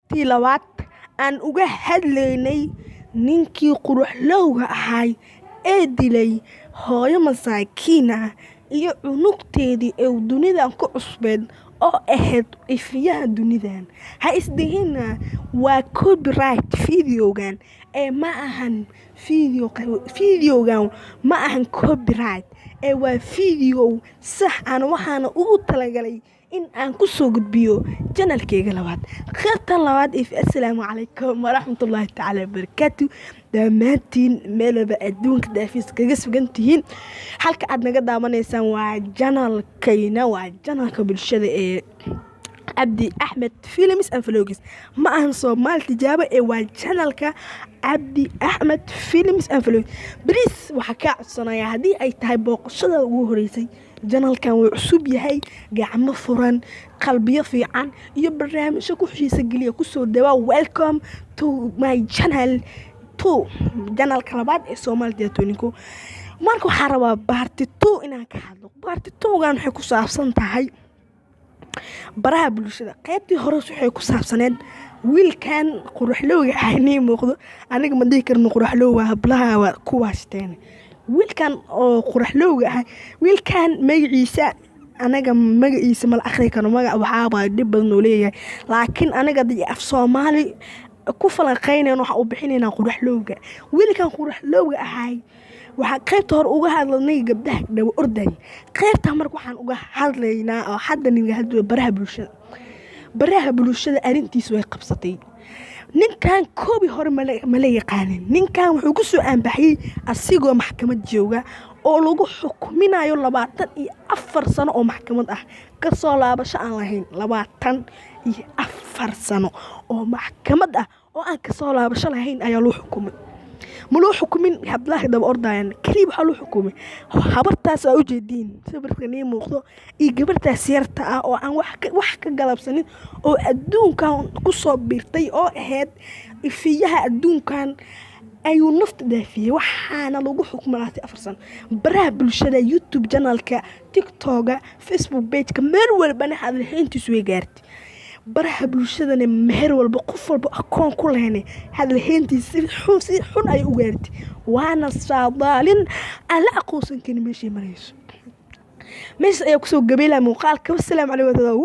tii labaad aan uga hadlaynay ninkii quruxlowga ahay ee dilay hooyo masaakiin ah iyo cunugteedii ee dunidan ku cusbeed oo ahayd ifiyaha dunidan. Ha isdhihina waa copyright videogan ee ma ahan videogan ma ahan copyright ee waa video sax aan waxaana ugu talagalay in aan ku soo gudbiyo channelkayga labaad. Qaybtan labaad assalaamu calaykum waraxmatullaahi tacaala wabarakaatu. dhammaantiin meelaba adduunka daafiis kaga sugan tihiin halka aad naga daawanaysaan waa channelkayna waa channelka bulshada ee Cabdi Axmed Films and Vlogs. ma ahan Soomaali tijaabo ee waa channelka Cabdi Axmed Films and Vlogs. Please waxa ka codsanayaa haddii ay tahay booqashada ugu horeysay channelkan wuu cusub yahay, gacmo furan, qalbiyo fiican iyo barnaamijyo ku xiisa geliya ku soo dhawaa. Welcome to my channel channelka labaad ee Soomaali Tijaabooyinku. marka waxaan rabaa part 2 inaan ka hadlo. part 2gan waxay ku saabsan tahay baraha bulshada. qaybtii hore waxay ku saabsaneed wiilkan quruxlowga ah muuqdo. aniga ma dhihi karno quruxlowga hablaha waa kuwaasteen. wiilkan oo quruxlowga ah wiilkan magaciisa anaga magaciisa mal akhri karo magac waxaa dhib badan oo leeyahay, laakiin anaga af Soomaali ku falanqeynayno waxa uu bixinayna quruxlowga. wiilkan quruxlowga ahay waxa qaybta hore uga hadlanay gabdhaha dhaw orday. qaybta marka waxaan uga hadlaynaa oo hadda ninga hadlo baraha bulshada arintiisa way qabsatay. ninkan koobi hore ma la yaqaanin. ninkan wuxuu ku soo aanbaxay asigoo maxkamad jooga oo lagu xukuminayo 24 sano oo maxkamad ah ka soo laabasho aan lahayn. 24 sano oo maxkamad ah oo aan ka soo laabasho lahayn ayaa loo xukumay. ma loo xukumin hablaha daba ordayaan kaliya waxa loo xukumay habartaas oo ujeedin sawirkan ay muuqdo iyo gabartaas yarta ah oo aan wax ka galabsanin oo adduunkan ku soo biirtay oo ahayd ifiyaha adduunkan ayuu nafta daafiyay. waxaana lagu xukumay 4 sano. baraha bulshada YouTube channelka, TikTok, Facebook page meel walba hadalhayntiisu way gaartay. baraha bulshadana meher walba qof walba akoon ku leeyahay hadalhayntiisa si xun ay u gaartay. waana saadaalin ala aqoonsan kan meeshii marayso. meesha ay ku soo gabeelay muuqaalka. wassalaamu calaykum.